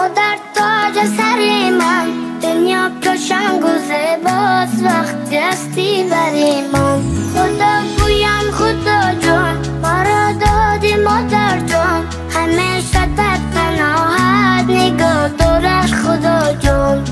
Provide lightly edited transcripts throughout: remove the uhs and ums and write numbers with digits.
مادر تاج سر من، دنیا روشن و زیباست وقتی هستی بری من. خدا گویم خدا جان ما را دادی مادر جان، همیشه در پناهت نگاه دارش خدا جان.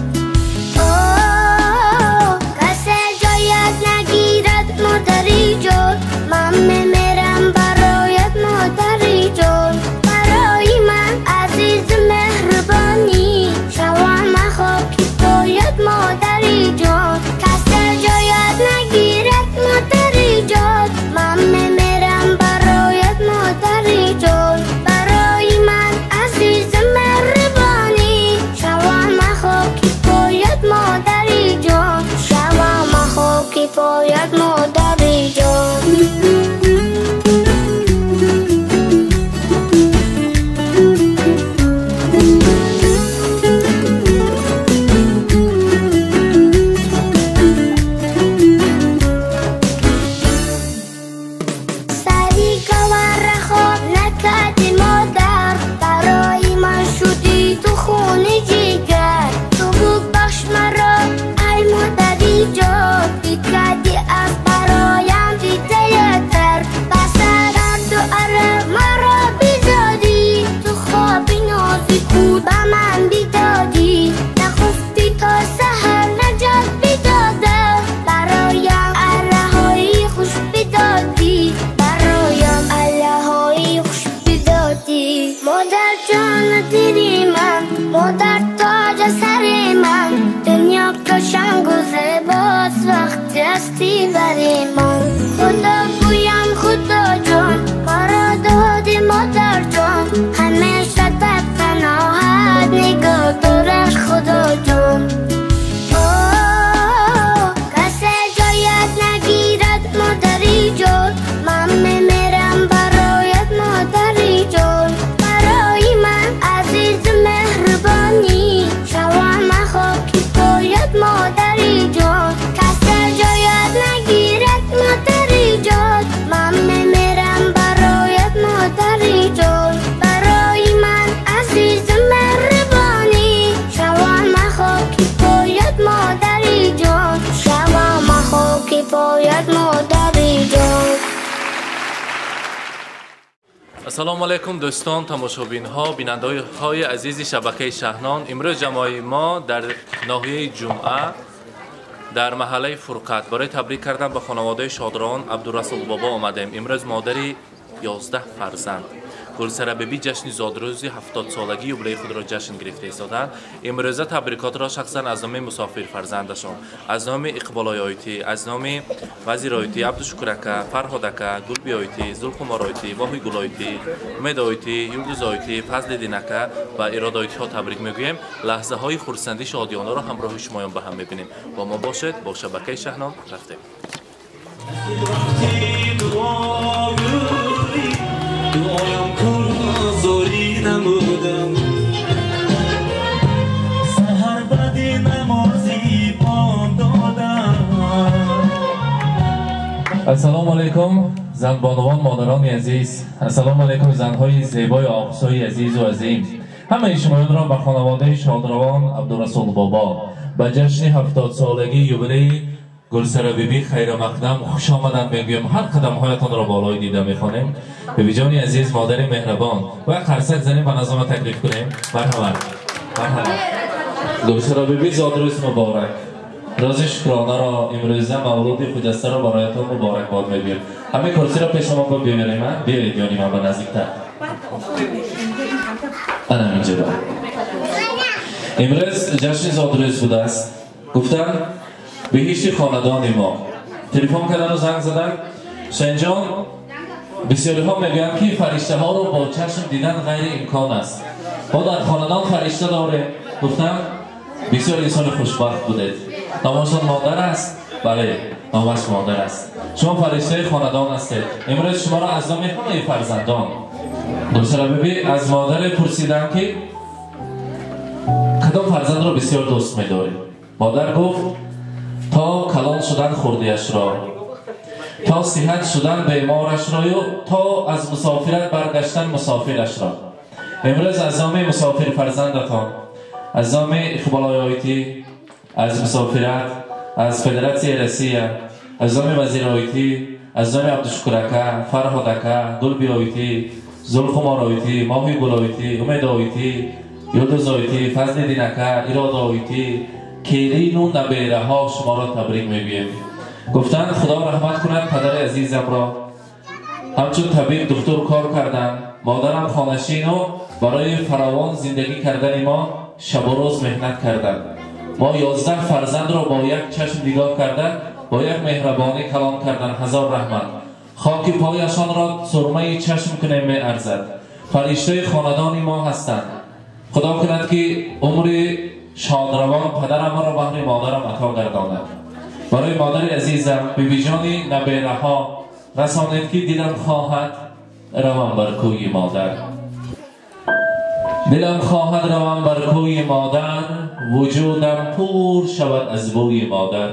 کسی جایت نگیرد مادری جان، من میمیرم برایت مادری جان. برای من عزیز مهربانی، شوم خاکی پایت مادری جان. کسی جایت نگیرد مادری جان، من میمیرم برایت مادری جان. برای من عزیز مهربانی، شوم خاکی پایت مادری جان. شوم خاکی پایت مادری جان. مادر جان دیدی من، مادر تاج سر من، دنیا روشن و زیباست وقتی هستی بری من. خدا گویم خدا جان ما را دادی مادر جان، همیشه در پناهت نگاه دارش خدا جان. کسی جایت نگیرد مادری جان، من میمیرم برایت مادری جان. برای من عزیز مهربانی، شوم خاکی پایت مادری جان. کسی جایت نگیرد مادری جان، من میمیرم برایت مادری جان. برای من عزیز مهربانی، شوم خاکی پایت مادری جان. شوم خاکی پایت مادری جان. السلام علیکم دوستان، تماشابین ها، بیننده های عزیز شبکه شهنان. امروز جمعی ما در ناحیه جمعه در محله فرقت برای تبریک کردن به خانواده شادروان عبدالرسول بابا آمدیم. امروز مادری 11 فرزند گلسره بیبی جشن زادروزی 70 سالگی یوبیلی خود را جشن گرفته ایستادند. امروز تبریکات را شخصا از نام مسافر فرزندشان، از نام اقبال آیتی، از نام وزیر آیتی، عبدالشکر اکا، فرهاد اکا، گلبی آیتی، زلخمار آیتی، واهی گل آیتی، امید آیتی، یلدوز آیتی، فضل دین اکا و اراده آیتی ها تبریک میگوییم. لحظه های خرسندی شادیانه را همراه شمایان به هم میبینیم. با ما باشد، با شبکه شهنان رفتیم. دعایم کن زاری نمودم، سهر بدی نمازی پام دادم. السلام علیکم زن بانوان مادران عزیز، السلام علیکم زنهای زیبای آقوسای عزیز و عظیم. همه شمایان را به خانواده شادروان عبدالرسول بابا به جشن 70 سالگی یوبیلی گلسره بیبی خیر مقدم خوش آمدن میگویم. هر قدم هایتان را بالای دیده میخوانیم. بیبی جان عزیز، مادر مهربان، و قرصک زنیم به نظام تکلیف کنیم. مرحبا مرحبا. گلسره بیبی زادروز مبارک. روز شکرانه را امروزه مولود خجسته را برایتان مبارک باد میگویم. همه کرسی را پیش شما ببینیم. بیایید یعنی من به نزدیکتر. انا اینجا با امروز جشن زادروز بوده است. گفتن بهیشت خاندان ما تلفن کردن و زنگ زدن. حسین جان، بسیاری ها میگویند که فرشته ها رو با چشم دیدن غیر امکان است. ما در خاندان فرشته داره. گفتم بسیار انسان خوشبخت بودید. نامشان مادر است؟ بله، نامش مادر است. شما فرشته خاندان هستید. امروز شما را از نام همه فرزندان گلسره بیبی از مادر پرسیدن که کدام فرزند را بسیار دوست می‌داری؟ مادر گفت تا کلان شدن خوردیش را، تا صحت شدن بیمارش را، یا تا از مسافرت برگشتن مسافرش را. امروز از نام مسافر فرزندتان، از نام اقبال آیتی، از مسافرت، از فدراسیون روسیه، از نام وزیر آیتی، از نام عبدالشکر اکا، فرهاد اکا، دلبی آیتی، زلخمار آیتی، ماهی گل آیتی، امید آیتی، یلدز آیتی، فضل دین اکا، ایراد آیتی، کیرین و نبیره ها شما را تبریک میگویم. گفتند خدا رحمت کند پدر عزیزم را، همچون طبیب دکتر کار کردند، مادرم خانشین و برای فراوان زندگی کردن ما شب و روز مهنت کردند. ما 11 فرزند را با یک چشم نگاه کردند، با یک مهربانی کلام کردند. هزار رحمت. خاک پایشان را سرمه چشم کنیم می ارزد. فرشته خاندان ما هستند. خدا کند که عمر شادروان پدرم را بهر مادرم عطا گرداند. برای مادر عزیزم بیبی جانی نبیره ها رسانید که دلم خواهد روم بر کوی مادر، دلم خواهد روم بر کوی مادر، وجودم پر شود از بوی مادر.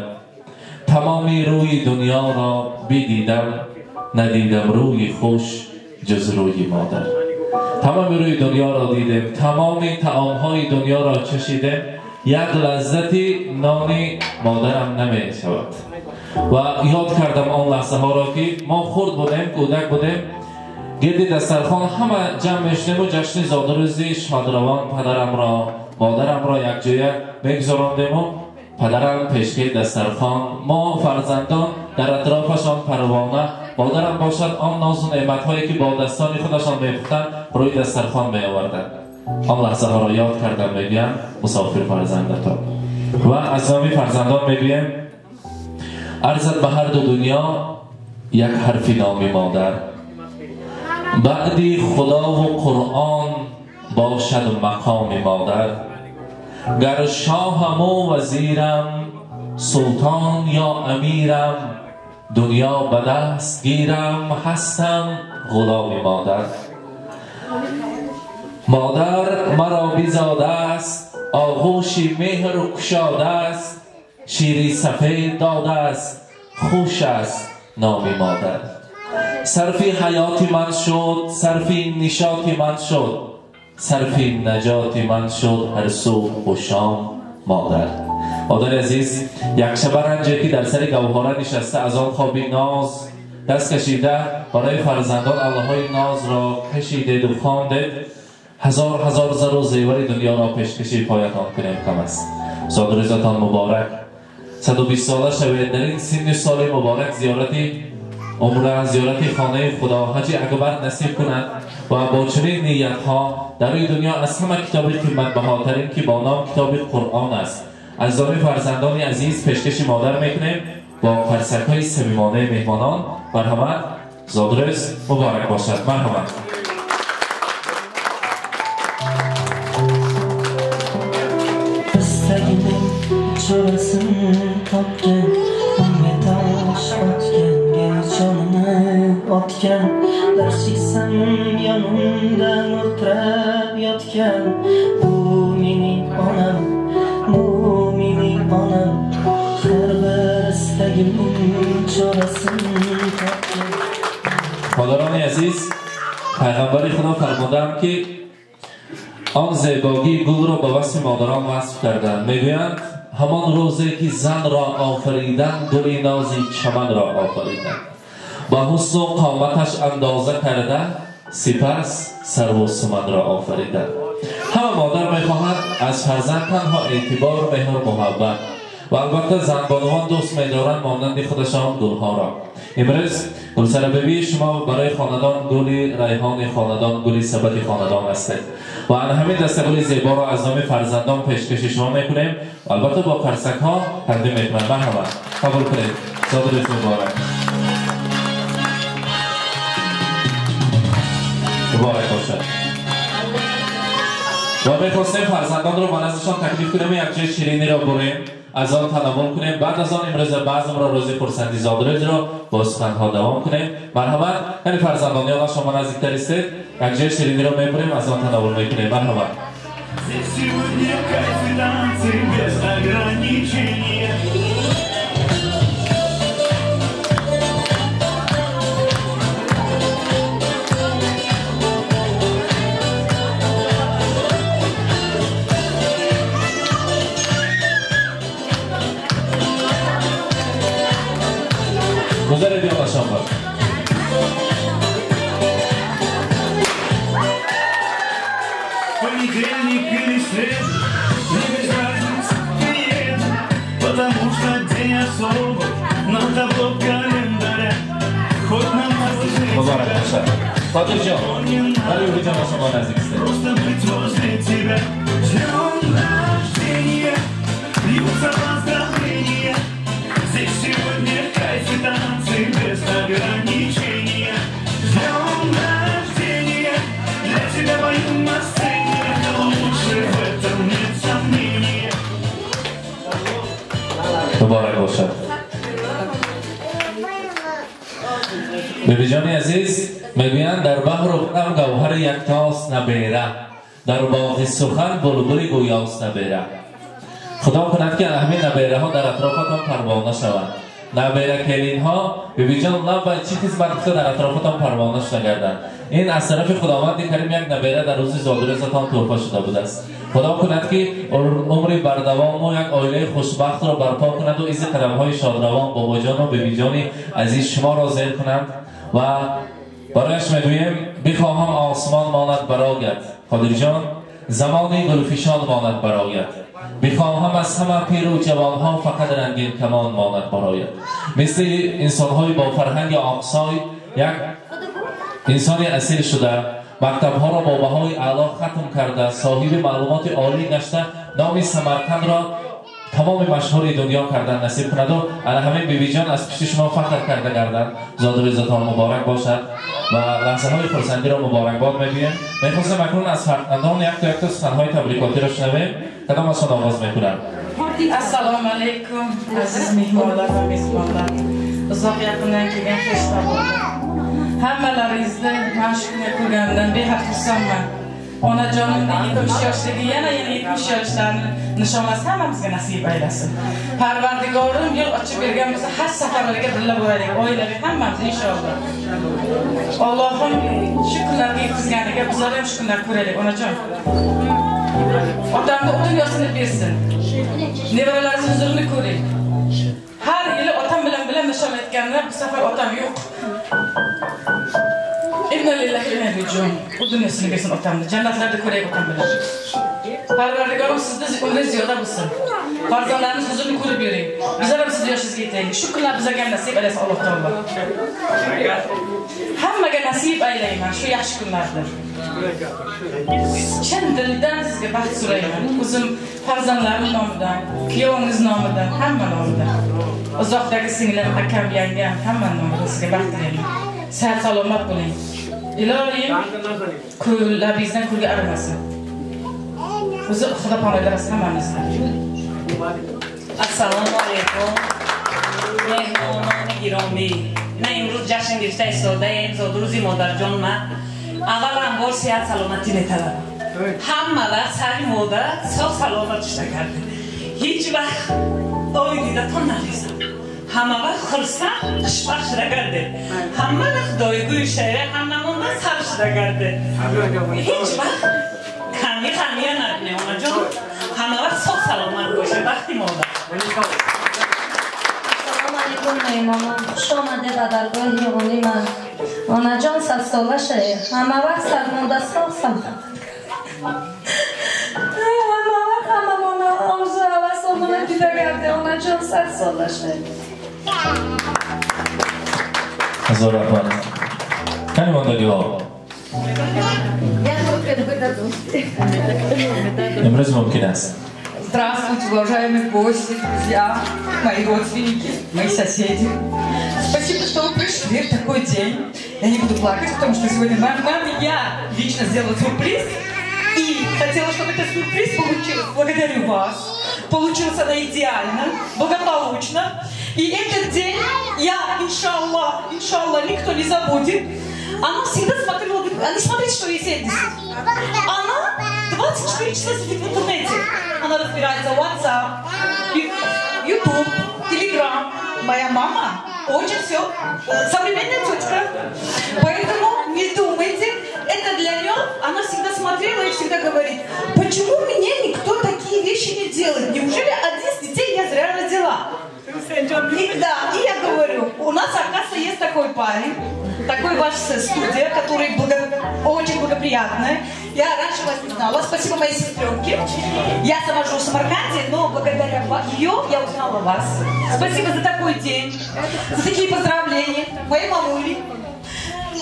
تمامی روی دنیا را بدیدم، ندیدم روی خوش جز روی مادر. تمامی روی دنیا را دیدم، تمامی طعامهای دنیا را چشیدم، یک لذتی نان مادرم نمی شود. و یاد کردم آن لحظه ها را که ما خرد بودیم، کودک بودیم، گرد دسترخوان همه جمع میشدیم و جشن زادروزی شادروان پدرم را مادرم را یک جای میگذراندیم و پدرم پیشگی دسترخوان، ما فرزندان در اطرافشان پروانه، مادرم باشد آن ناز و نعمت هایی که با دستان خودشان میپختند روی دسترخوان میآوردند. آن لحظه ها را یاد کردم. میگویم مسافر فرزندتان. و از نام فرزندان میگویم ارزد به هر دو دنیا یک حرف نام مادر، بعدی خدا و قرآن باشد مقام مادر. گر شاهم و وزیرم، سلطان یا امیرم، دنیا به دست گیرم، هستم غلام مادر. مادر مرا بیزاده است، آغوش مهر و کشاده است، شیری سفید داده است، خوش است نام مادر. صرفی حیاتی من شد، صرفی نشاطی من شد، صرفی نجاتی من شد هر صبح و شام مادر. مادر عزیز یک شب رنجی که در سر گوهره نشسته از آن خوابی ناز دست کشیده برای فرزندان الله‌های ناز را کشیده و خوانده. هزار هزار زر و زیور دنیا را پیشکشی پایتان کنیم کم است. زادروزتان مبارک. 120 ساله شوید. در این سن سال مبارک زیارتی عمره، زیارتی خانه خدا حج اکبر نصیب کند و با چنین نیت ها در این دنیا از همه کتابی قیمت بهاترین که با نام کتاب قرآن است از نام فرزندان عزیز پیشکش مادر میکنیم با فرسک های صمیمانه مهمانان. مرحمت. زادروز مبارک باشد. مرحمت. Çorasını topken, önüne taş atken, gel canını atken, dersiksem yanımdan oturup yatken, bu minik anam, bu minik anam, her bir isteğimin çorasını topken. مادران عزیز، پیغمبر خدا فرمودند که آن زیبایی گل را به وصف مادران وصف کردند. میگویند همان روزی که زن را آفریدند گل نازی چمن را آفریدند، با حسن و قامتش اندازه کرده سپس سرو و سمن را آفریدند. همه مادر میخواهد از فرزند تنها اعتبار، مهر و محبت و البته زنبانوان دوست می‌دارند مانند خودشان گلها را. امروز گلسره بیبی شما برای خاندان گل ریحان خاندان، گل سبد خاندان هستید و همین دسته گل زیبا را از نام فرزندان پیشکش شما میکنیم و البته با فرسک ها تقدیم میکنم. مرحبا، قبول کنید. زادروز مبارک. مبارک باشد. و میخواستیم فرزندان رو من ازشان تکلیف کنیم یک جای شیرینی را بریم، از آن تناول کنیم، بعد از آن امروز بعضم را روزی خرسندی زادروز را با سخنها دوام کنیم. مرحبا. یعنی فرزندان شما نزدیکتر استید، یک جای شیرینی را میبریم، از آن تناول میکنیم. مرحبا. Сегодня кайф танцы без ограничения. или среду, не без разницы приеду, потому что день особый, на табло календаря, хоть на морозный тебя, он не надо, просто быть возле тебя. Днем рождения, льются поздравления, здесь сегодня кайф и танцы без ограничения. Днем рождения, для тебя пою на сцене, но лучше в этом нет сомнения. مبارک باشد. بیبیجان عزیز میگویند در بحر و غم گوهر یکتاست نبیره، در باغ سخن بلبل گویاست نبیره. خدا کند که همه نبیره ها در اطرافتان پروانه شوند. نبیره کلین ها بیبیجان لب و چی خدمت در اطرافتان پروانه نگردند. این از طرف خداوند کریم یک نبیره در روز زادروزتان تحفه شده بوده است. خدا کند که عمری بردوام و یک عائله خوشبخت را برپا کند و ایزی قدم های شادروان بابا جان و بیبی جان عزیز شما را زیر کنند و برایش میگوییم بخواهم آسمان ماند برآید قادر جان، زمانی گلفشان ماند برآید، بخواهم از همه پیر و جوان ها فقط رنگین کمان ماند برآید. مثل انسان های با فرهنگ آقسای یک انسانی اصیل شده، مکتب ها را با بهای اعلی ختم کرده، صاحب معلومات عالی گشته، نام سمرقند را تمام مشهور دنیا کردن نصیب کند و همین بیبی جان از پیش شما فخر کرده گردند. زادروزتان مبارک باشد و لحظه های خرسندی را مبارکباد میگویم. میخواستم اکنون از فرزندان یک تا سخنهای تبریکاتی را شنویم. کدام از آن آغاز میکنند؟ السلام علیکم عزیز میهمانان و میزبانان. uzoq yaqindan kelgan xeshtabon. Hammalaringizni mashq qilgandan behad xursandman. Onajonimning 70 yoshdagi yana 70 yoshlarni nishonasi hammamizga nasib aylasin. Parvardigorim yo'l ochib bergan bo'lsa har safarlarga birga boraylik, oilaviy hammamiz inshaalloh. Allohim shu kunlarga yetkazganiga bizlar ham shu kunlarni ko'raylik onajon. Otamni o'tin yoshini bersin. Nevaralaringiz huzurini ko'ring. Har yili otam bilan nishon etganda bu safar otam yo'q. Inna lillahi va inna ilayhi rajiun. Bu dunyosini bersin otamni. Jannatlarda ko'raylik otam bilan. Parvardigorim sizni umringiz ziyoda bo'lsin. Farzandlaringiz huzurini ko'rib yuring. Bizlar ham siz yoshingizga yetaylik. Shu kunlar bizlarga nasib aylasin Alloh taolo. Hammaga nasib aylayman shu yaxshi kunlardir. Chin dildan sizga baxt so'rayman. O'zim farzandlarim nomidan, kuyovingiz nomidan, hamma nomidan. Uzoqdagi singlim, akam, yangam, hamma nomidan sizga baxt tilayman. Sağ salomat bo'ling. Ilohim labingizdan kulga arimasin. O'zi Xudo pamo'ylarasin hammamizni. Assalomu alaykum. Mehmononi giromi. Men imroz jashn girishta istodayim, Zodruzi modarjonman. Avvalambor sihat salomatini talabaman. Hammalar sari moda sog' salomat ishlagardi. Hech vaqt oydida tonmaysam. Hamma vaqt xursand, xushbaxt ishlagardi. Hammalar xudoygo'y ishlaydi, hammamondan sar ishlagardi. Hech vaqt kami yanardi onajon. Hamma vaqt sog' salomat bo'lishi baxti moda. Assalomu alaykum mehmonon. Xush omade va dargohi yig'ini man. Onajon 100 solashe. Hamma vaqt sarmoda sog' salomat. Hamma vaqt hammamona orzu va so'zini dilagardi. Onajon 100 solashe. هزار رحمت کنی ماندگی ها امروز ممکن است. Здравствуйте, уважаемые гости, друзья, мои родственники, мои соседи. Спасибо, что вы пришли в такой день. Я не буду плакать, потому что сегодня маме я лично сделала сюрприз. И хотела, чтобы этот сюрприз получился. Благодарю вас. Получилось она идеально, благополучно. И этот день я, иншаллах, никто не забудет. Она всегда смотрела, не смотрите, что ей 70. Она 24 часа сидит в интернете. Она разбирается в WhatsApp, YouTube, Telegram. Моя мама очень все современная тетка. Поэтому не думайте, это для нее. Она всегда смотрела и всегда говорит, почему мне никто такие вещи не делает? Неужели 11 детей я зря родила? И, да, и я говорю, у нас, оказывается, есть такой парень, такой ваша студия, которая очень благоприятная. Я раньше вас не знала. Спасибо моей сестренке. Я сама живу в Самарканде, но благодаря ее я узнала вас. Спасибо за такой день, за такие поздравления. Моей мамуле.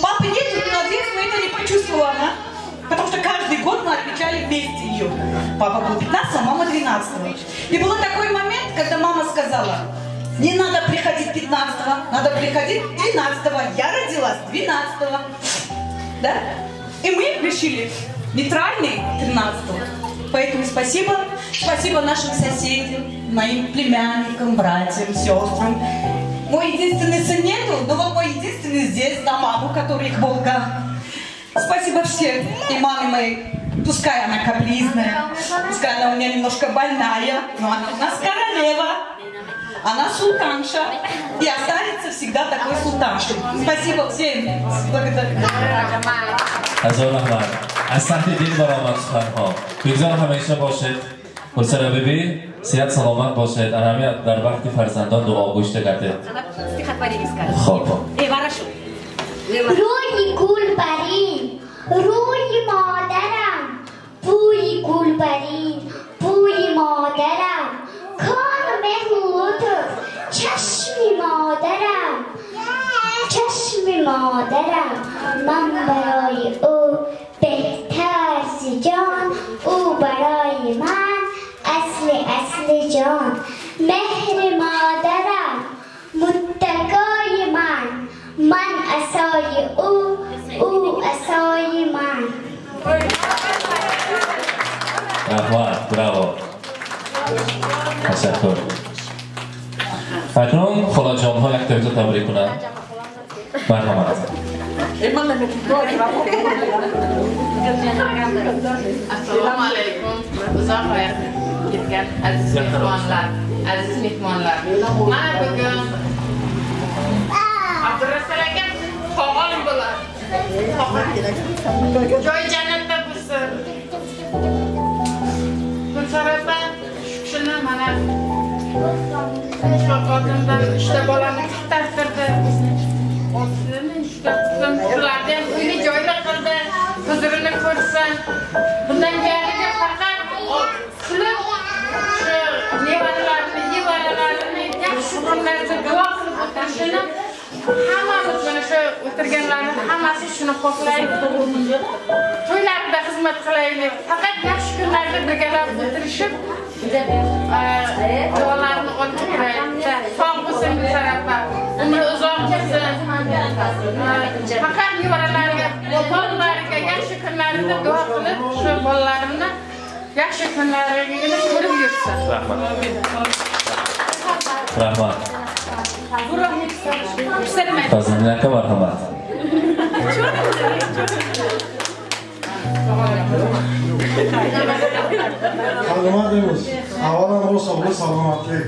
Папы нет, но надеюсь, мы это не почувствовала она. Потому что каждый год мы отмечали вместе ее. Папа был 15-го, мама 12-го. И был такой момент, когда мама сказала: не надо приходить 15-го, надо приходить 12-го. Я родилась 12-го. Да? И мы решили нейтральный 13-го. Поэтому спасибо. Спасибо нашим соседям, моим племянникам, братьям, сестрам. Мой единственный сын нету, но вот мой единственный здесь, на маму, которая их Волга. Спасибо всем. И маме моей, пускай она капризная, пускай она у меня немножко больная, но она у нас королева. Она султанша и останется всегда такой султаншей. Спасибо всем. Благодарю. هزار رحمت از سمت دین برآمد سخنها بگذار همیشه باشد حسین بیبی صحت سلامت باشد اهمیت در وقت فرزندان دعا گوشته کرده خب روی گلبرین روی مادرم بوی گلبرین بوی مادرم کان محمود چشمی مادرم چشمی مادرم من برای او بهتر ز جان او برای من اصل جان مهر مادرم متکای من عصای او عصای من رحمت براو تشکر اکنون خلا جان ها یک تایید تبریک کنند مرحمت Assalomu alaykum. Uzoq vaqt ketgan aziz mehmonlar. Mana bugun Abdurasul aka tog'olim bo'ladi. Joy jannatda bo'lsin. Gulsarafdan shu kishini mana shoqotimdan ishda bolamni tasdirdi. Shularni ham uyli joyli qildi. Huzurini ko'rsin. Bundan keyingi faqat qilib shu nevaralarini yaxshi kunlarda duo qilib o'tirishini hammamiz mana shu o'tirganlarni hammasi shuni xohlaydi. To'ylarida xizmat qilaylik. Faqat yaxshi kunlarda birgalab o'tirishib duolarni olib turaylik. Sog' bo'lsin Sarafa. Umri uzoq bo'lsin. Faqat nevaralariga, bolalariga yaxshi kunlarida duo qilib, shu bolalarimni yaxshi kunlarini ko'rib yursin. Rahmat. Fazlına aka marhamat. Xadmatimiz, avvalambor sog'lik, salomatlik,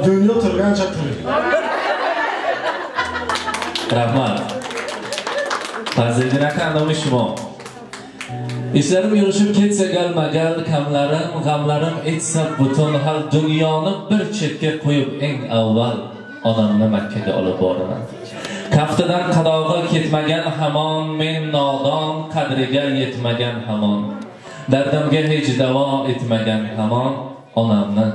dunyo turgancha tirik. Rahmat. Fazliddin aka anomi shimo. İşlerim yurishib ketsa galmagal, kamlarim, g'amlarim etsa butun hal dunyoni bir chetga qo'yib eng avval onamni Makkaga olib boraman. Kaftidan qadog'i ketmagan hamon, men nodon qadriga yetmagan hamon. Dardimga hech davo etmagan hamon, onamni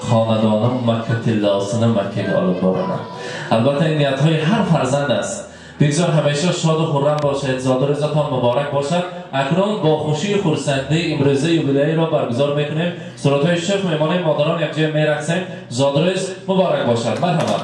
xonadonim Makka tillosini Makkaga olib boraman. Albatta niyathoy har farzand است. بگذار همیشه شاد و خرم باشد. زاد و روزتان مبارک باشد. اکنون با خوشی و خرسندی امروزه یوبیلی را برگزار میکنیم. سرودهای شیخ میهمان مادران یک جای میرقصیم. زاد و روز مبارک باشد. مرحبا.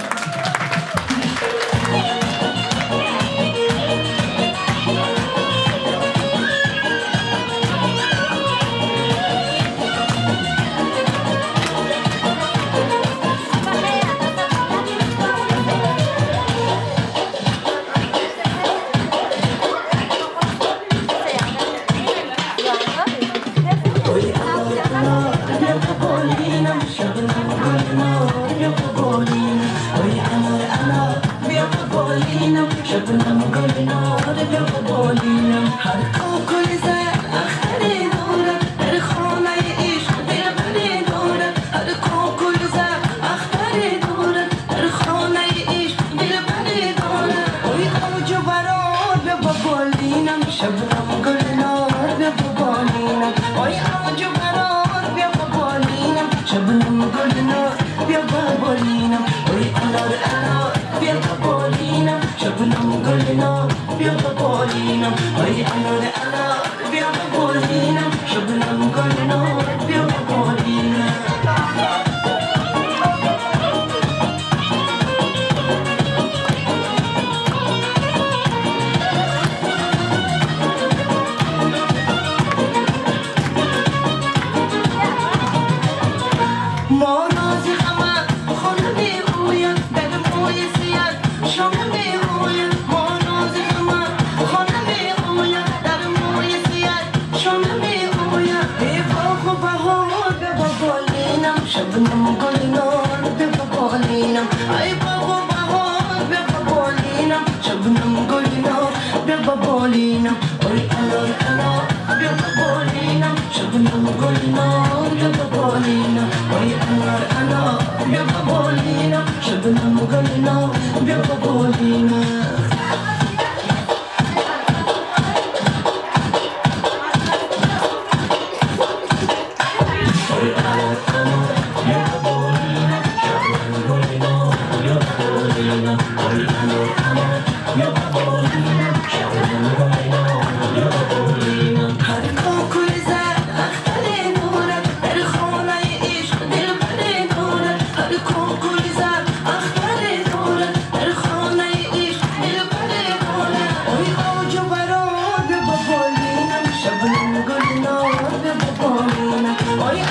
برات به بالینم شبنم گلنار به بالینم ای بابا بهار به بالینم شبنم گلنار به بالینم ای انار انار به بالینم شبنم گلنار به بالینم ای انار انار به بالینم شبنم گلنار به بالینم Oy,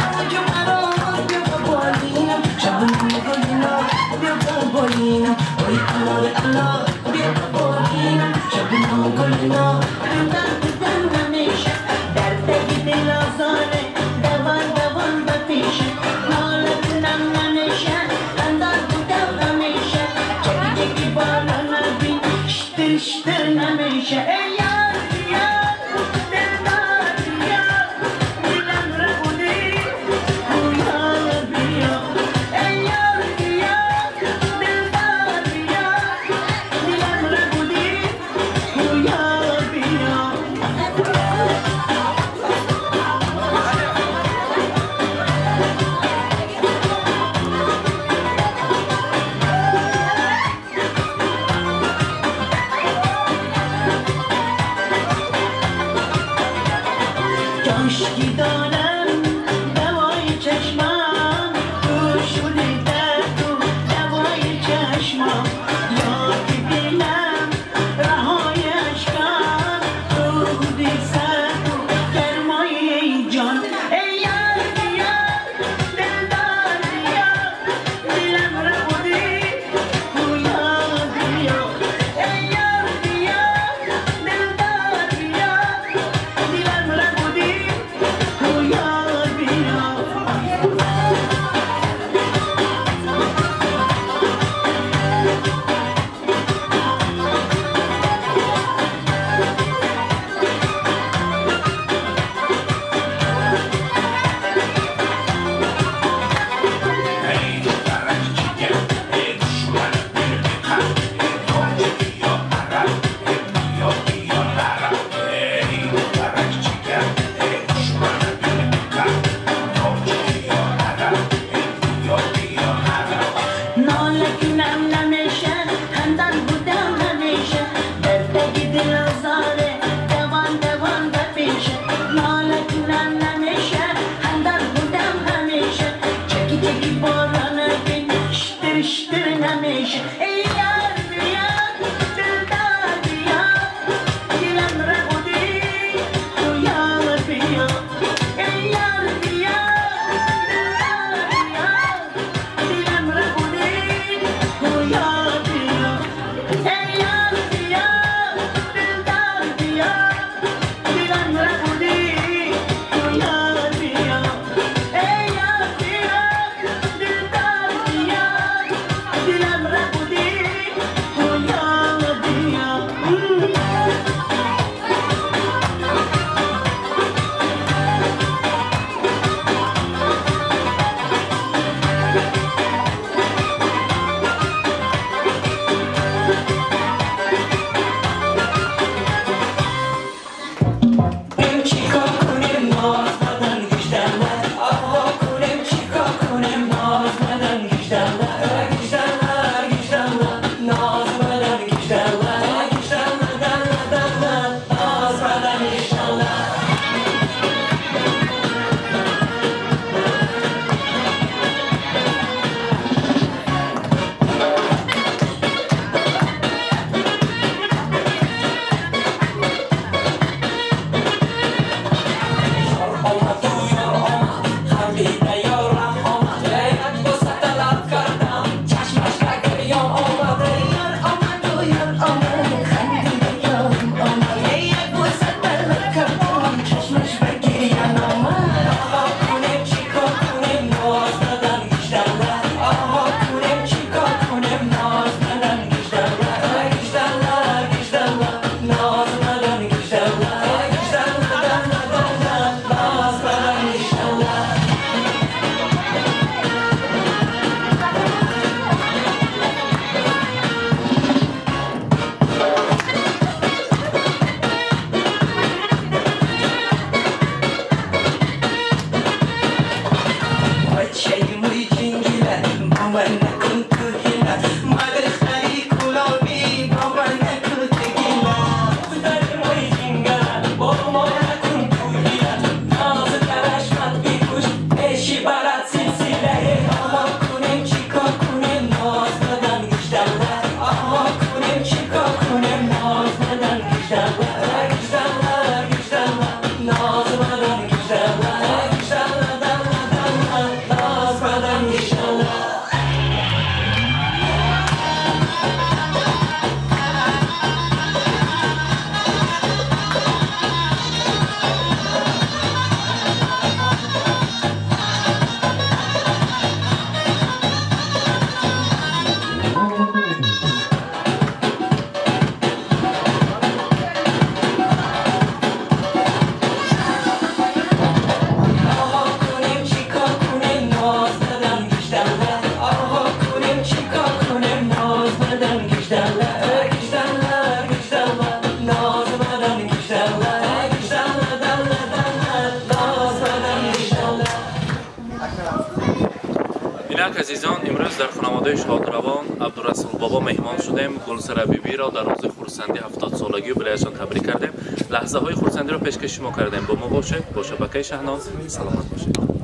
اینک عزیزان امروز در خانواده شادروان عبدالرسول بابا مهمان شدیم. گلسره بیبی را در روز خورسندی 70 سالگی و بلایشان تبریک کردیم. لحظه های خورسندی را پیشکش شما کردیم. با ما باشید، با شبکه شهناز سلامت باشید.